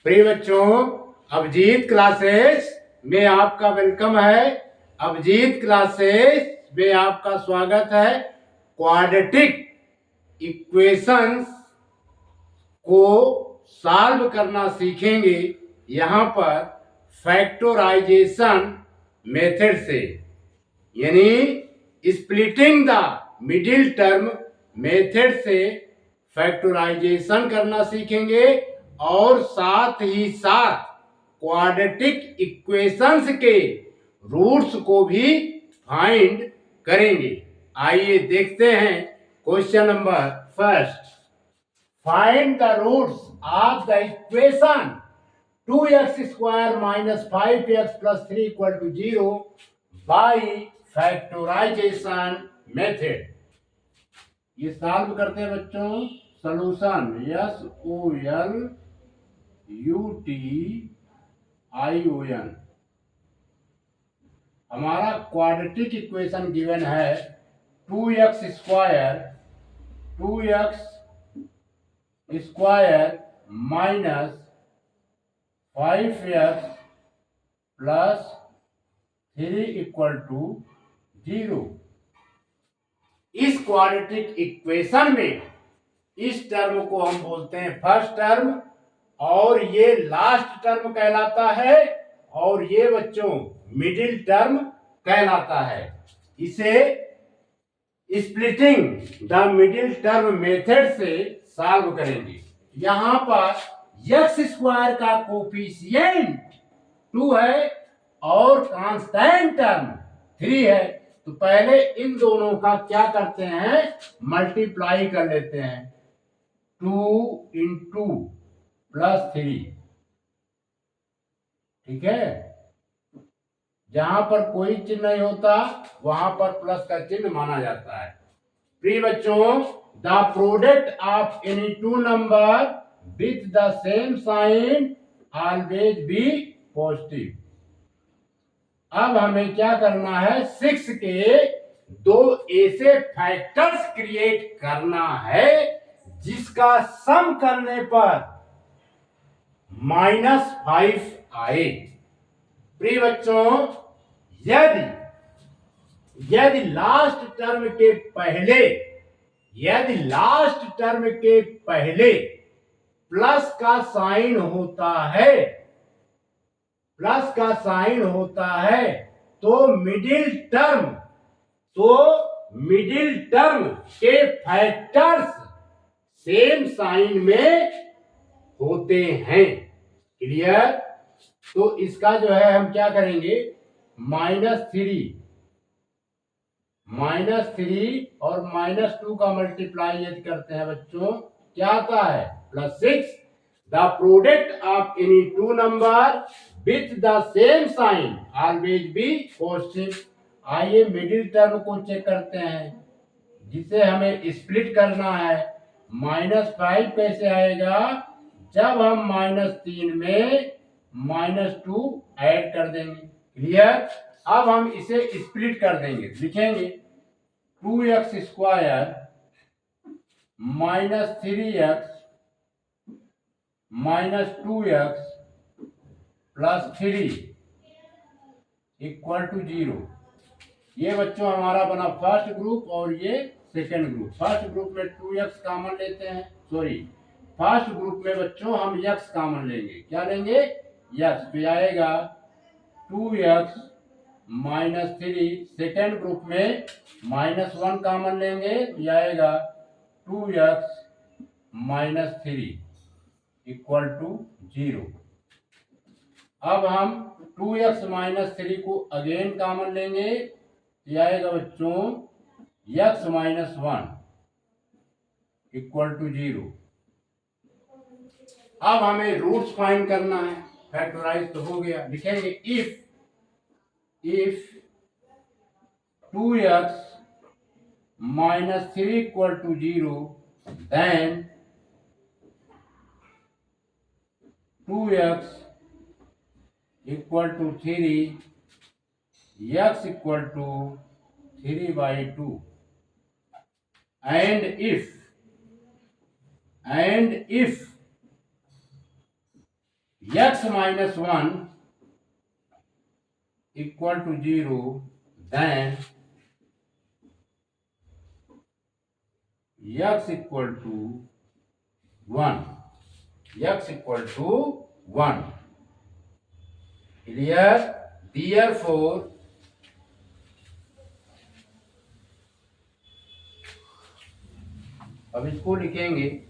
प्रिय बच्चों, अभिजीत क्लासेस में आपका वेलकम है। अभिजीत क्लासेस में आपका स्वागत है। क्वाड्रेटिक इक्वेशंस को सॉल्व करना सीखेंगे यहाँ पर फैक्टराइजेशन मेथड से, यानी splitting the middle term method से फैक्टराइजेशन करना सीखेंगे और साथ ही साथ क्वाड्रेटिक इक्वेशंस के रूट्स को भी फाइंड करेंगे। आइए देखते हैं question number first. Find the roots of the equation 2x square minus 5x plus 3 equal to 0 by factorization method। ये सॉल्व करते हैं बच्चों। Solution SOLUTION। हमारा क्वाड्रेटिक इक्वेशन गिवन है 2x square minus 5x plus 3 equal to 0। इस quadratic equation में इस term को हम बोलते हैं फर्स्ट टर्म और ये लास्ट टर्म कहलाता है और ये बच्चों मिडिल टर्म कहलाता है। इसे splitting the middle term method से सॉल्व करेंगे। यहां पर x स्क्वायर का कोफिशिएंट 2 है और कांस्टेंट टर्म 3 है, तो पहले इन दोनों का क्या करते हैं, मल्टीप्लाई कर लेते हैं। 2 इंटू प्लस 3, ठीक है। जहां पर कोई चिन्ह नहीं होता वहां पर प्लस का चिन्ह माना जाता है। प्रिय बच्चों, the product of any two number with the same sign always be positive. अब हमें क्या करना है, 6 के दो ऐसे फैक्टर्स क्रिएट करना है जिसका सम करने पर -5 आए। प्रिय बच्चों, यदि लास्ट टर्म के पहले प्लस का साइन होता है तो मिडिल टर्म के फैक्टर्स सेम साइन में होते हैं। क्लियर? तो इसका जो है हम क्या करेंगे, -3 और -2 का मल्टीप्लाई यदि करते हैं बच्चों क्या आता है, +6। The product of any two number with the same sign always be positive. आइए मिडिल टर्म को चेक करते हैं जिसे हमें स्प्लिट करना है। -5 कैसे आएगा, जब हम -3 में -2 ऐड कर देंगे। क्लियर? अब हम इसे स्प्लिट कर देंगे, लिखेंगे 2x square minus 3x minus 2x plus 3 equal to 0। ये बच्चों हमारा बना फर्स्ट ग्रुप और ये सेकेंड ग्रुप। फर्स्ट ग्रुप में 2x कॉमन लेते हैं, फर्स्ट ग्रुप में बच्चों हम x कॉमन लेंगे। क्या लेंगे, x। तो आएगा 2x माइनस 3। सेकेंड ग्रुप में -1 कॉमन लेंगे तो आएगा 2x माइनस 3 इक्वल टू 0। अब हम 2x माइनस 3 को अगेन कॉमन लेंगे तो आएगा बच्चों x माइनस 1 इक्वल टू 0। अब हमें रूट्स फाइंड करना है। फैक्टराइज तो हो गया, लिखेंगे if 2x minus 3 equal to 0, then 2x equal to 3, x equal to 3 by 2, and if x minus 1 equal to 0, then x equal to 1. x equal to 1. Clear? Therefore, अब इसको लिखेंगे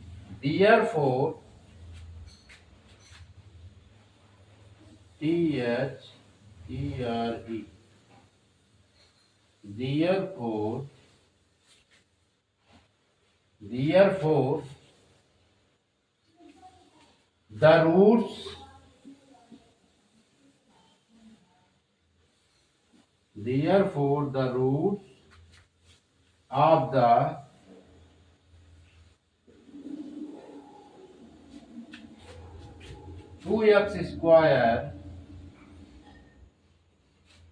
therefore THERE therefore the roots of the 2x square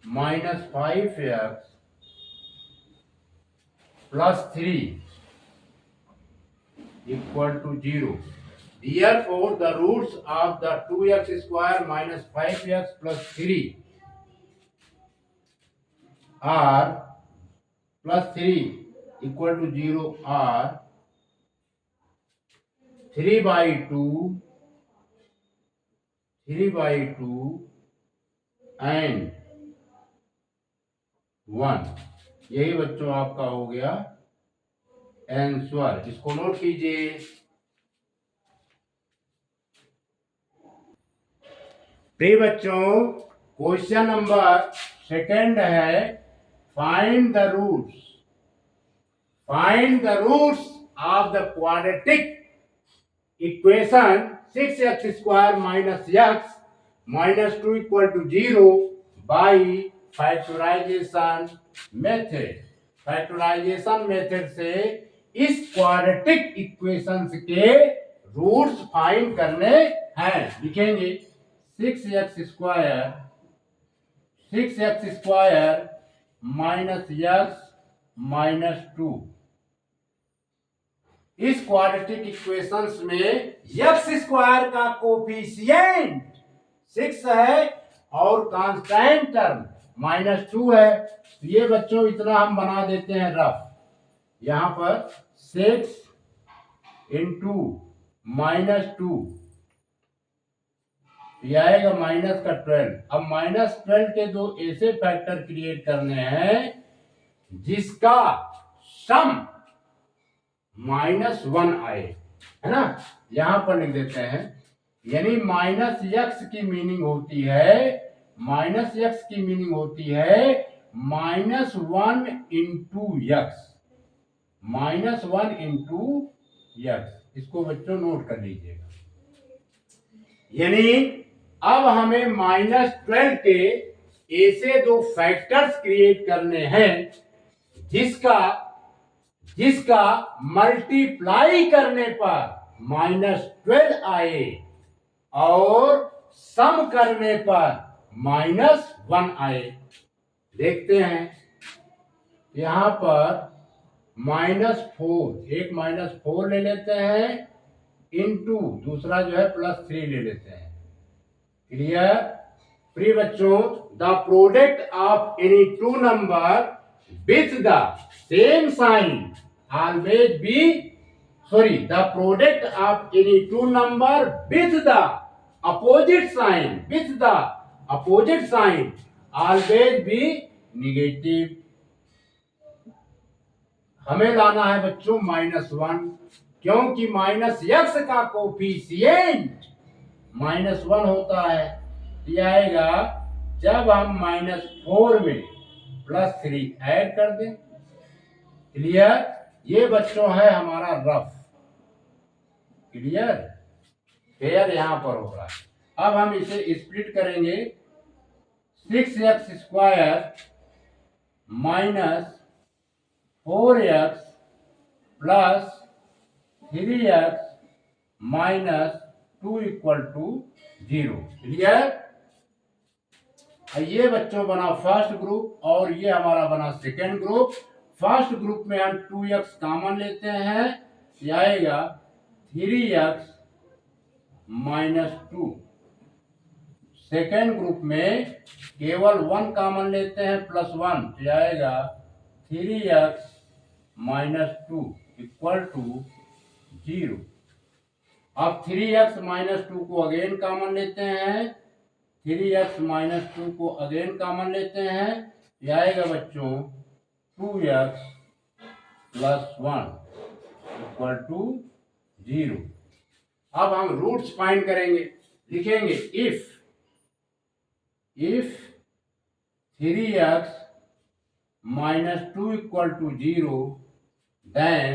minus 5x plus 3 equal to 0. Therefore, the roots of the 2x square minus 5x plus 3 are plus 3 equal to 0 are 3 by 2 and 1. यही बच्चों आपका हो गया answer. इसको note कीजिए। प्रिय बच्चों, question number second है find the roots of the quadratic equation 6x square minus x minus 2 equal to 0 by factorization method से इस क्वाड्रेटिक इक्वेशंस के रूट्स फाइंड करने हैं। लिखेंगे 6x square minus x minus 2। इस क्वाड्रेटिक इक्वेशंस में x square का कोफिशिएंट 6 है और कांस्टेंट टर्म माइनस 2 है। तो ये बच्चों इतना हम बना देते हैं रफ। यहां पर 6 इंटू माइनस 2 ये आएगा माइनस का 12। अब माइनस 12 के दो ऐसे फैक्टर क्रिएट करने हैं जिसका सम -1 आए, है ना। यहां पर लिख देते हैं, यानी माइनस एक्स की मीनिंग होती है -1 इंटू एक्स। इसको बच्चों नोट कर लीजिएगा। यानी अब हमें -12 के ऐसे दो फैक्टर्स क्रिएट करने हैं जिसका मल्टीप्लाई करने पर -12 आए और सम करने पर -1 आए। देखते हैं यहां पर -4, एक -4 ले लेते हैं इंटू दूसरा जो है +3 ले लेते हैं। क्लियर? प्रिय बच्चों, the product of any two number with the same sign always be the product of any two number with the opposite sign always be negative। हमें लाना है बच्चों -1, क्योंकि -x का कोफिशिएंट -1 होता है। यह आएगा जब हम -4 में +3 ऐड कर दें। क्लियर? ये बच्चों है हमारा रफ। क्लियर? फेयर यहां पर हो रहा है। अब हम इसे स्प्लिट करेंगे। 6x square minus 4x plus 3x minus 2 equal to 0। Clear? ये बच्चों बना फर्स्ट ग्रुप और ये हमारा बना सेकेंड ग्रुप। फर्स्ट ग्रुप में हम 2x कॉमन लेते हैं, ये आएगा 3x माइनस 2। सेकेंड ग्रुप में केवल 1 कॉमन लेते हैं +1 तो आएगा 3x - 2 इक्वल टू 0। अब 3x - 2 को अगेन कॉमन लेते हैं, 3x - 2 को अगेन कॉमन लेते हैं, ये आएगा बच्चों 2x + 1 इक्वल टू 0। अब हम रूट्स फाइंड करेंगे, लिखेंगे if 3x - 2 equal to 0 then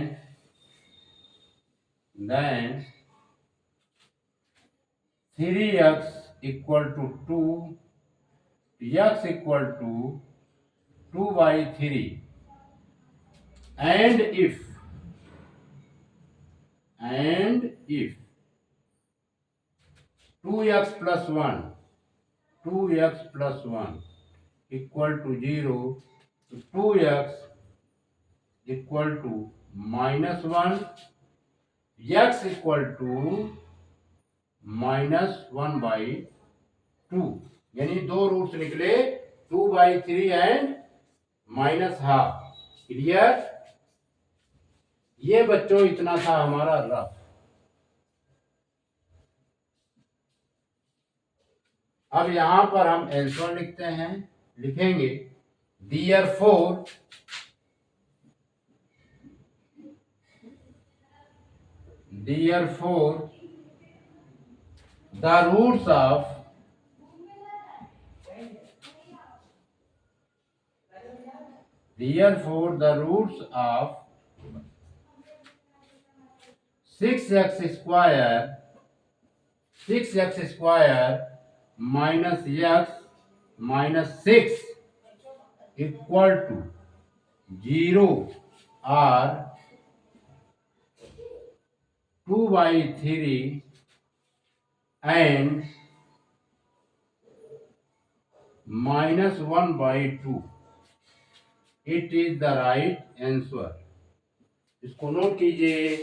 3x equal to 2, x equal to 2/3 and if 2x + 1 equal to 0 तो 2x equal to -1, x equal to -1/2, यानी दो रूट्स निकले 2/3 एंड -½ क्लियर। ये बच्चों इतना था हमारा रफ। अब यहां पर हम आंसर लिखते हैं, लिखेंगे therefore the roots of 6x square minus x minus 6 equal to 0 are 2/3 and -1/2। It is the right answer. इसको नोट कीजिए।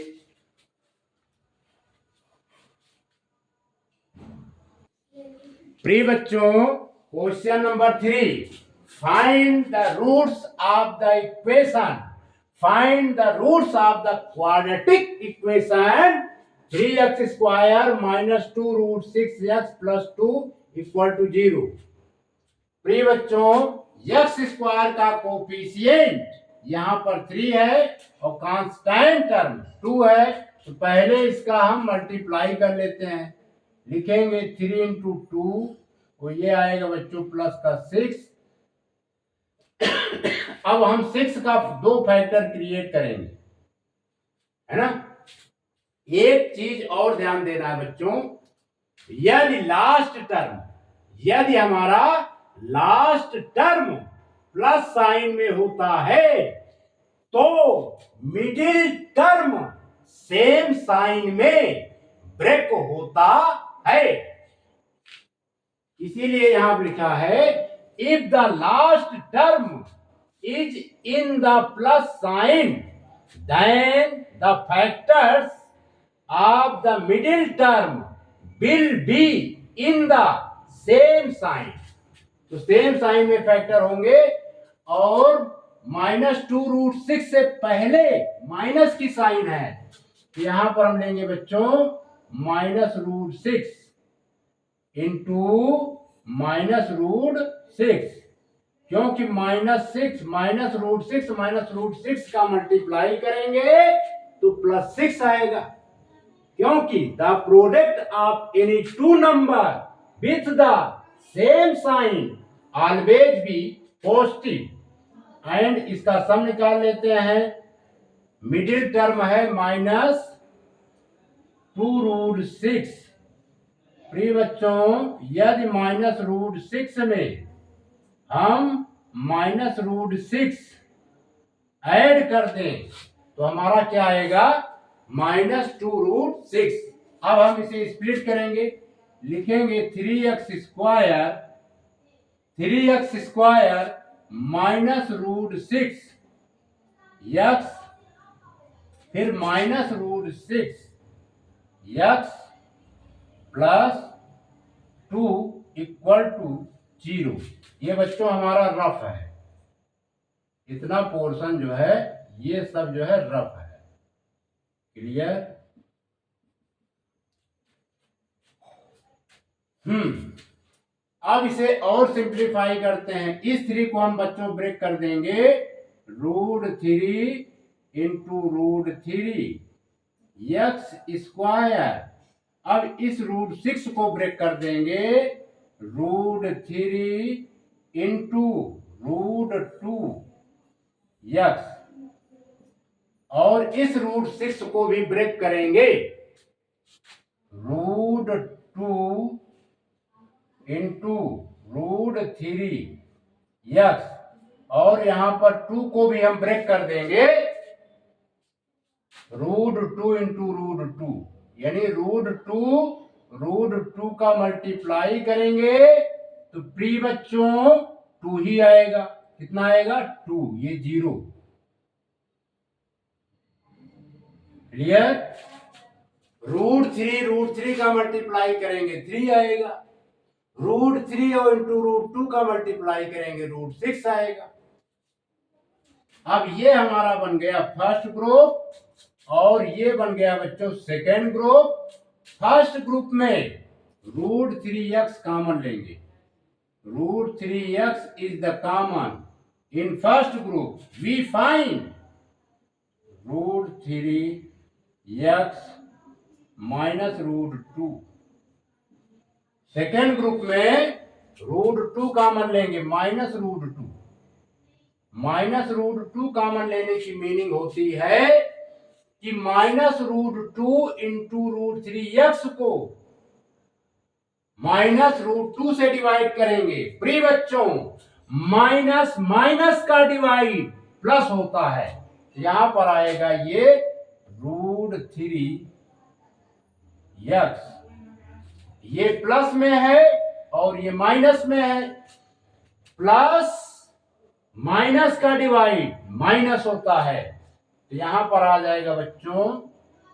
प्रिय बच्चों, question number 3, find the roots of the equation, find the roots of the quadratic equation 3x square -2√6x + 2 equal to 0। प्रिय बच्चों, x square का coefficient यहां पर 3 है और कांस्टेंट टर्म 2 है, तो पहले इसका हम मल्टीप्लाई कर लेते हैं, लिखेंगे 3 × 2 तो ये आएगा बच्चों +6। अब हम 6 का 2 फैक्टर क्रिएट करेंगे, है ना। एक चीज और ध्यान देना है बच्चों, यदि हमारा लास्ट टर्म प्लस साइन में होता है तो मिडिल टर्म सेम साइन में ब्रेक होता है। इसीलिए यहां लिखा है if the last term is in the plus sign then the factors of the middle term will be in the same sign. तो सेम साइन में फैक्टर होंगे और -2√6 से पहले माइनस की साइन है, तो यहां पर हम लेंगे बच्चों -√6 इंटू -√6, क्योंकि -√6 का मल्टीप्लाई करेंगे तो +6 आएगा, क्योंकि the product of any two number with the same sign always be positive. And इसका सम निकाल लेते हैं, मिडिल टर्म है -2√6। प्रिय बच्चों, यदि -√6 में हम -√6 ऐड कर दें तो हमारा क्या आएगा -2√6। अब हम इसे स्प्लिट करेंगे, लिखेंगे 3x स्क्वायर -√6 x फिर -√6 x + 2 इक्वल टू 0। ये बच्चों हमारा रफ है, इतना पोर्शन जो है ये सब जो है रफ है। क्लियर? अब इसे और सिंप्लीफाई करते हैं। इस 3 को हम बच्चों ब्रेक कर देंगे √3 इंटू √3 एक्स स्क्वायर। अब इस √6 को ब्रेक कर देंगे √3 इंटू √2 एक्स, और इस √6 को भी ब्रेक करेंगे √2 इंटू √3 एक्स, और यहां पर 2 को भी हम ब्रेक कर देंगे √2 इंटू √2, यानी √2 का मल्टीप्लाई करेंगे तो प्री बच्चों 2 ही आएगा। कितना आएगा? 2, ये 0। क्लियर? √3 का मल्टीप्लाई करेंगे 3 आएगा, √3 और इंटू √2 का मल्टीप्लाई करेंगे √6 आएगा। अब ये हमारा बन गया फर्स्ट ग्रुप, और ये बन गया बच्चों सेकेंड ग्रुप। फर्स्ट ग्रुप में √3x कॉमन लेंगे, √3x is the common in first group. We find √3x minus √2। Second group में √2 कॉमन लेंगे, माइनस √2। माइनस √2 कॉमन लेने की मीनिंग होती है कि माइनस √2 इंटू √3x को माइनस √2 से डिवाइड करेंगे। प्रिय बच्चों, माइनस माइनस का डिवाइड प्लस होता है, यहां पर आएगा ये √3x, ये प्लस में है और ये माइनस में है। प्लस माइनस का डिवाइड माइनस होता है, तो यहां पर आ जाएगा बच्चों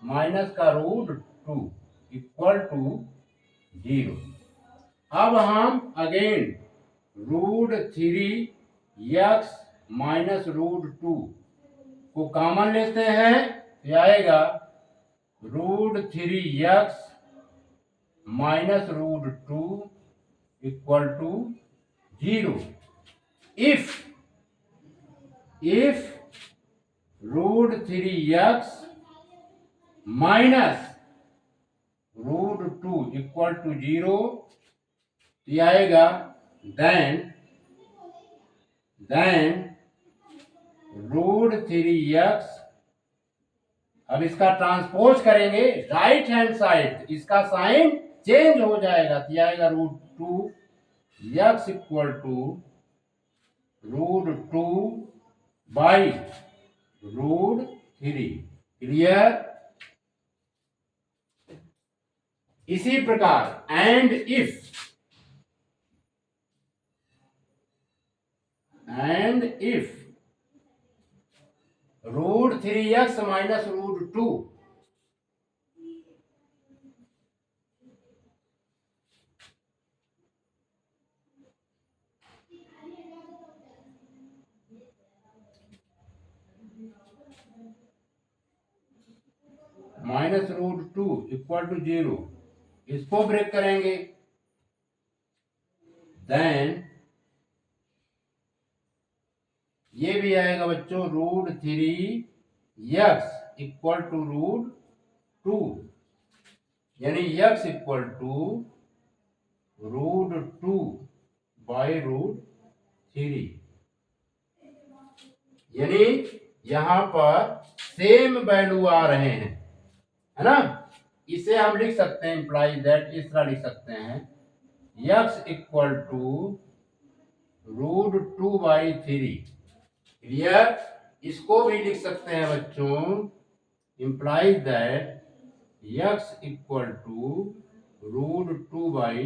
माइनस का √2 इक्वल टू 0। अब हम अगेन √3x माइनस √2 को कॉमन लेते हैं, तो आएगा √3x minus √2 equal to 0। If √3x minus √2 equal to 0, तो आएगा देन √3x, अब इसका ट्रांसपोज करेंगे राइट हैंड साइड, इसका साइन चेंज हो जाएगा, तो आएगा √2x equal to √2 by √3। Clear? इसी प्रकार and if √3x minus √2 minus √2 equal to 0, इसको ब्रेक करेंगे, देन ये भी आएगा बच्चों √3x इक्वल टू √2, यानी x इक्वल टू √2 बाई √3, यानी यहां पर सेम वैल्यू आ रहे हैं, है ना। इसे हम लिख सकते हैं इंप्लाई दैट, इस तरह लिख सकते हैं x equal to √2 by 3। Clear? इसको भी लिख सकते हैं बच्चों implies that x equal to √2 by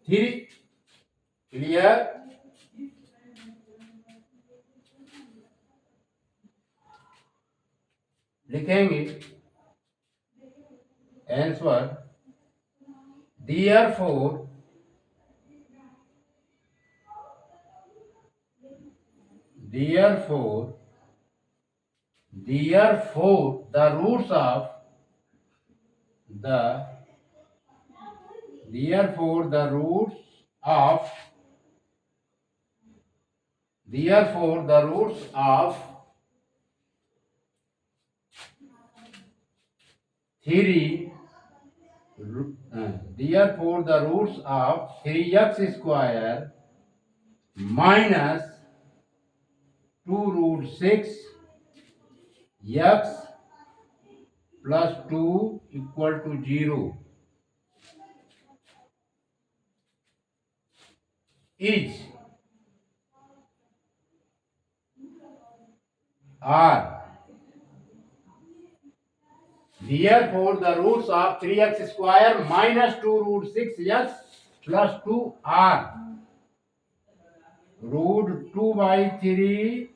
3। Clear? लिखेंगे answer, therefore therefore the roots of the therefore the roots of 3 therefore the roots of 3x square minus 2 root 6 x plus 2 equal to 0 is R. Therefore, the roots of 3x square minus 2 root 6x plus 2 are root 2 by 3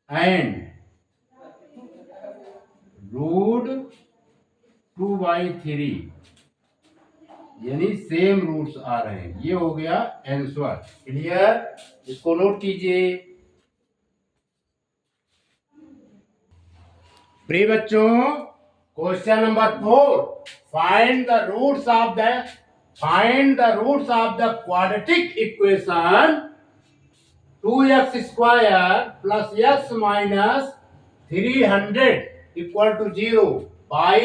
and root 2 by 3 यानी same roots आ रहे हैं। ये हो गया answer. Clear? इसको note कीजिए। प्रिय बच्चों, question number 4, find the roots of the quadratic equation 2x square plus x minus 300 equal to 0 by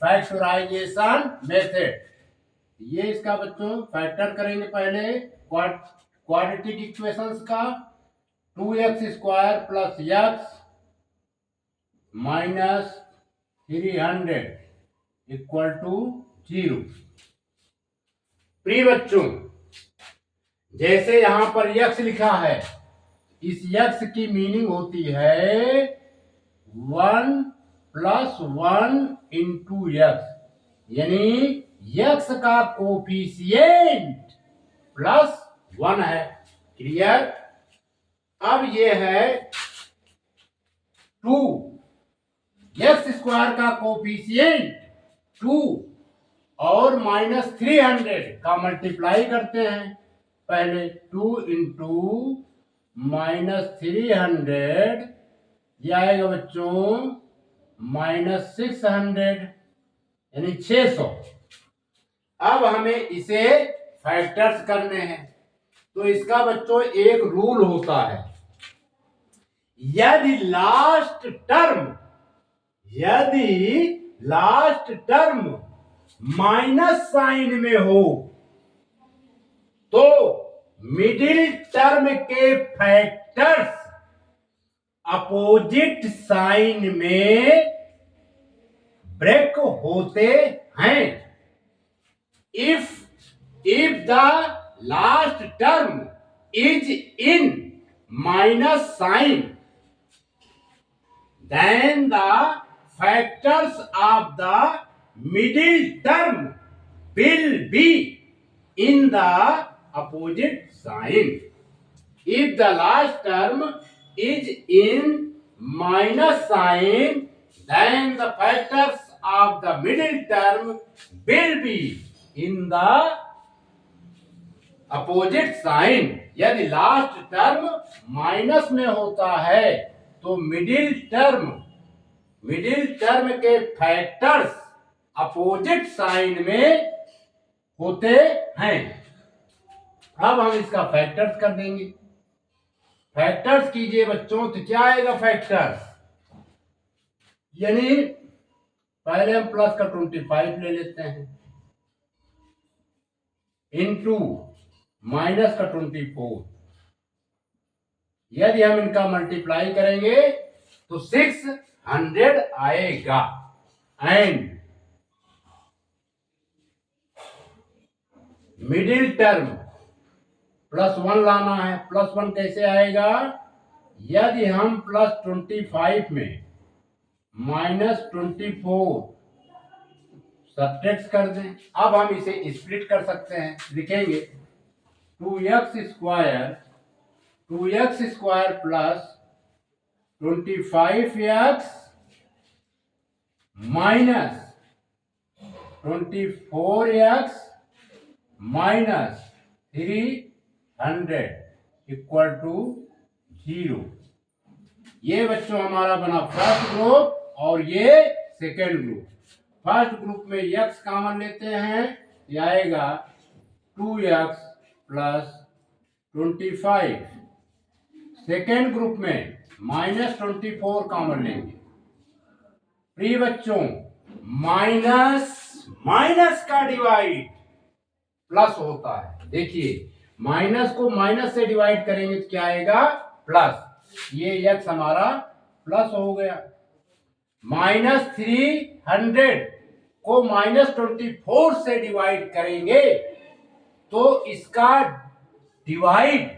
factorization method। ये इसका बच्चों फैक्टर करेंगे पहले क्वाड्रेटिक इक्वेशंस का 2x square plus x minus 300 equal to 0। प्रिय बच्चों, जैसे यहां पर x लिखा है, इस x की मीनिंग होती है 1 प्लस 1 इंटू x, यानी x का कोफिशिएंट प्लस 1 है। क्लियर? अब ये है 2, x स्क्वायर का कोफिशिएंट 2 और माइनस 300 का मल्टीप्लाई करते हैं। पहले 2 इंटू माइनस 300, यह आएगा बच्चों माइनस 600 यानी 600। अब हमें इसे फैक्टर्स करने हैं, तो इसका बच्चों एक रूल होता है, यदि लास्ट टर्म माइनस साइन में हो तो मिडिल टर्म के फैक्टर्स अपोजिट साइन में ब्रेक होते हैं। If the last term is in minus sign, then the factors of the middle term will be in the opposite sign. If the last term is in minus sign, then the factors of the middle term will be in the opposite sign. यदि last term minus में होता है तो middle term के factors opposite sign में होते हैं। अब हम इसका फैक्टर्स कर देंगे। फैक्टर्स कीजिए बच्चों, तो क्या आएगा फैक्टर्स, यानी पहले हम प्लस का 25 ले लेते हैं इनटू माइनस का 24। यदि हम इनका मल्टीप्लाई करेंगे तो 600 आएगा। एंड मिडिल टर्म प्लस 1 लाना है। प्लस 1 कैसे आएगा, यदि हम प्लस 25 में माइनस 24 सब्ट्रैक्ट कर दें, अब हम इसे स्प्लिट कर सकते हैं। लिखेंगे 2x square plus 25x minus 24x minus 300 equal to 0। ये बच्चों हमारा बना फर्स्ट ग्रुप और ये सेकेंड ग्रुप। फर्स्ट ग्रुप में x कॉमन लेते हैं, ये आएगा 2x प्लस 25। सेकेंड ग्रुप में -24 कॉमन लेंगे। प्रिय बच्चों, माइनस का डिवाइड प्लस होता है। देखिए, माइनस को माइनस से डिवाइड करेंगे तो क्या आएगा? प्लस। ये x हमारा प्लस हो गया। -300 को -24 से डिवाइड करेंगे तो इसका डिवाइड,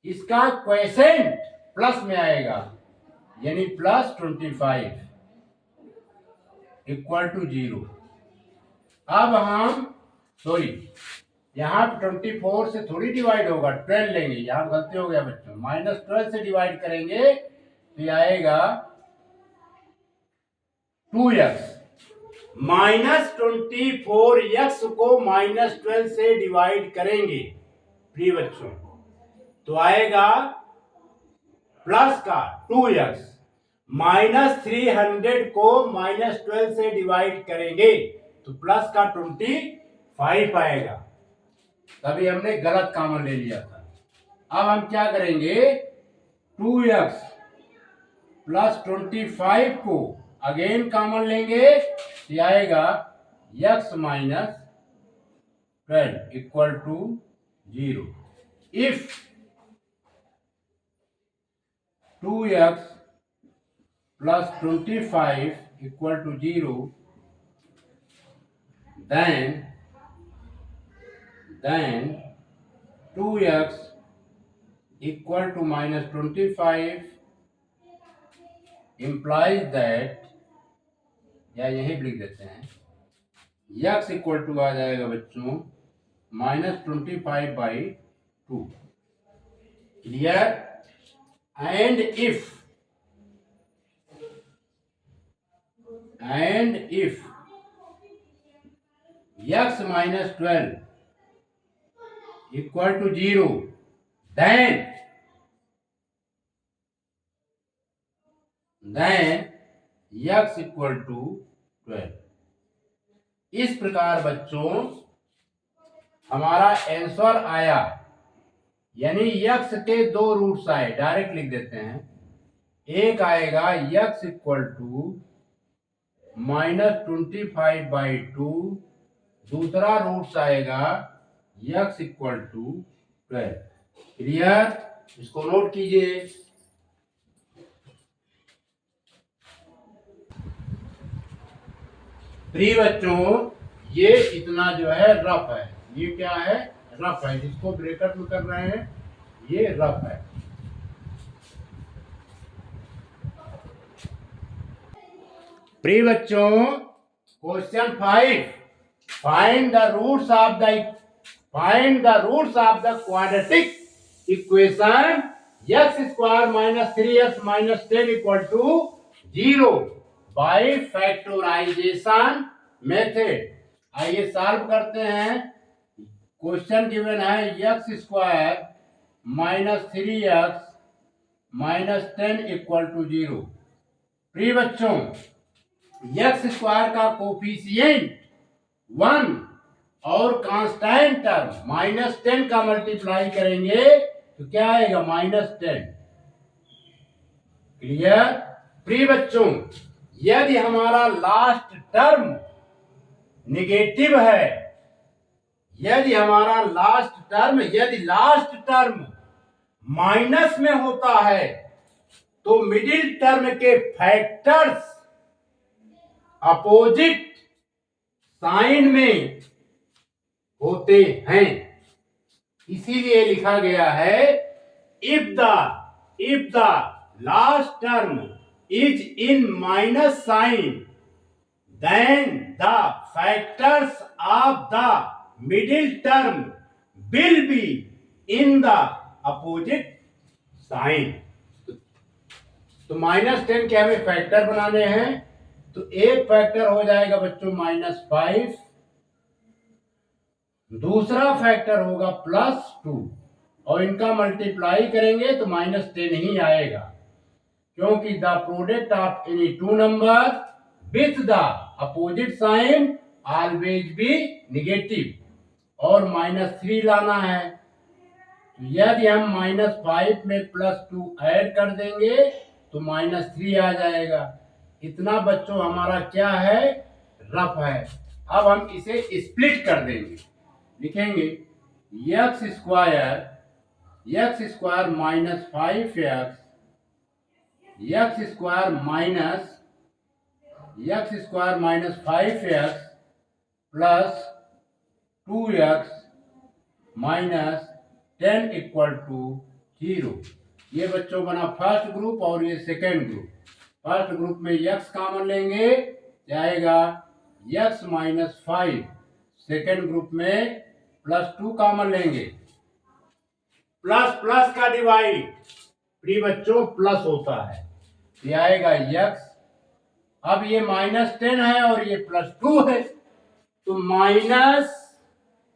इसका क्वोशेंट प्लस में आएगा, यानी +25 इक्वल टू 0। अब हम यहाँ 24 से थोड़ी डिवाइड होगा, 12 लेंगे। यहाँ गलती हो गया बच्चों, -12 से डिवाइड करेंगे तो ये आएगा 2x। -24x को -12 से डिवाइड करेंगे प्रिय बच्चों तो आएगा प्लस का 2x। -300 को -12 से डिवाइड करेंगे तो प्लस का 25 आएगा। तभी हमने गलत कॉमन ले लिया था। अब हम क्या करेंगे? 2x प्लस 25 को अगेन कॉमन लेंगे, ये आएगा x minus 12 equal to 0। If 2x plus 25 equal to 0, then 2x equal to -25 implies that, या यही लिख देते हैं, x इक्वल टू आ जाएगा बच्चों -25/2। Clear? And if x minus 12 equal to 0, then x equal to 12। इस प्रकार बच्चों हमारा आंसर आया, यानी x के दो रूट्स आए। डायरेक्ट लिख देते हैं। एक आएगा x इक्वल टू -25/2, दूसरा रूट्स आएगा x इक्वल टू 12। क्लियर? इसको नोट कीजिए। प्रिय बच्चों, ये इतना जो है रफ है। ये क्या है? रफ है। जिसको ब्रेकेट में कर रहे हैं ये रफ है। प्रिय बच्चों, question 5, find the roots of the quadratic equation x² - 3x - 10 equal to 0 by factorisation method. आइए सॉल्व करते हैं। क्वेश्चन गिवन है x² - 3x - 10 इक्वल टू 0। प्रिय बच्चों, x² का कोफिशिएंट 1 और कांस्टेंट टर्म -10 का मल्टीप्लाई करेंगे तो क्या आएगा? -10। क्लियर? प्रिय बच्चों, यदि हमारा लास्ट टर्म नेगेटिव है, यदि लास्ट टर्म माइनस में होता है तो मिडिल टर्म के फैक्टर्स अपोजिट साइन में होते हैं। इसीलिए लिखा गया है if the last term is in minus sign then the factors of the middle term will be in the opposite sign. तो -10 के हमें फैक्टर बनाने हैं, तो एक फैक्टर हो जाएगा बच्चों -5, दूसरा फैक्टर होगा +2 और इनका मल्टीप्लाई करेंगे तो -10 ही आएगा, क्योंकि the product of any two number with the opposite sign always be negative और -3 लाना है। तो यदि हम -5 में +2 ऐड कर देंगे तो -3 आ जाएगा। इतना बच्चों हमारा क्या है, रफ है। अब हम इसे स्प्लिट कर देंगे, लिखेंगे x square -5x x square -5x plus 2x -10 = 0। ये बच्चों बना फर्स्ट ग्रुप और ये सेकेंड ग्रुप। फर्स्ट ग्रुप में x कॉमन लेंगे, जाएगा x -5। सेकेंड ग्रुप में +2 कॉमन लेंगे, प्लस प्लस का डिवाइड प्री बच्चों प्लस होता है, ये आएगा x। अब ये -10 है और ये +2 है, तो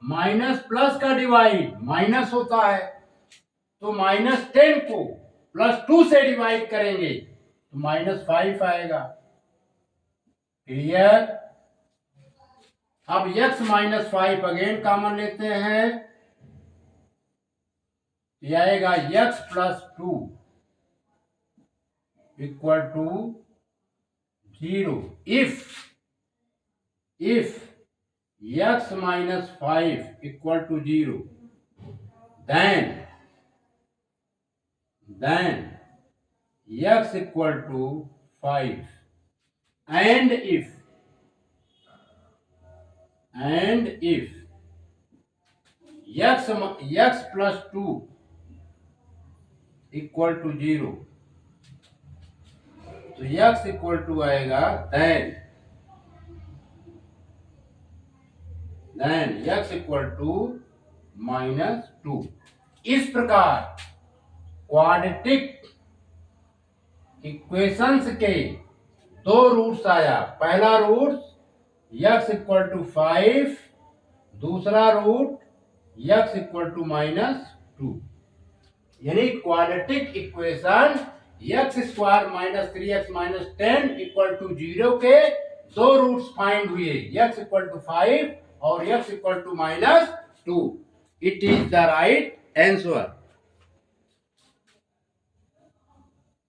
माइनस प्लस का डिवाइड माइनस होता है, तो -10 को +2 से डिवाइड करेंगे तो -5 आएगा। क्लियर? अब x -5 अगेन कॉमन लेते हैं, ये आएगा x + 2 = 0। If x -5 = 0, then x = 5, and if x + 2 = 0, तो x = आएगा then x = -2। इस प्रकार क्वाड्रेटिक इक्वेशंस के दो रूट्स आया। पहला रूट x = 5, दूसरा रूट x = -2। यानी क्वाड्रेटिक इक्वेशन x² - 3x - 10 = 0 के दो रूट्स फाइंड हुए, x = 5 और x = -2। It is the right answer.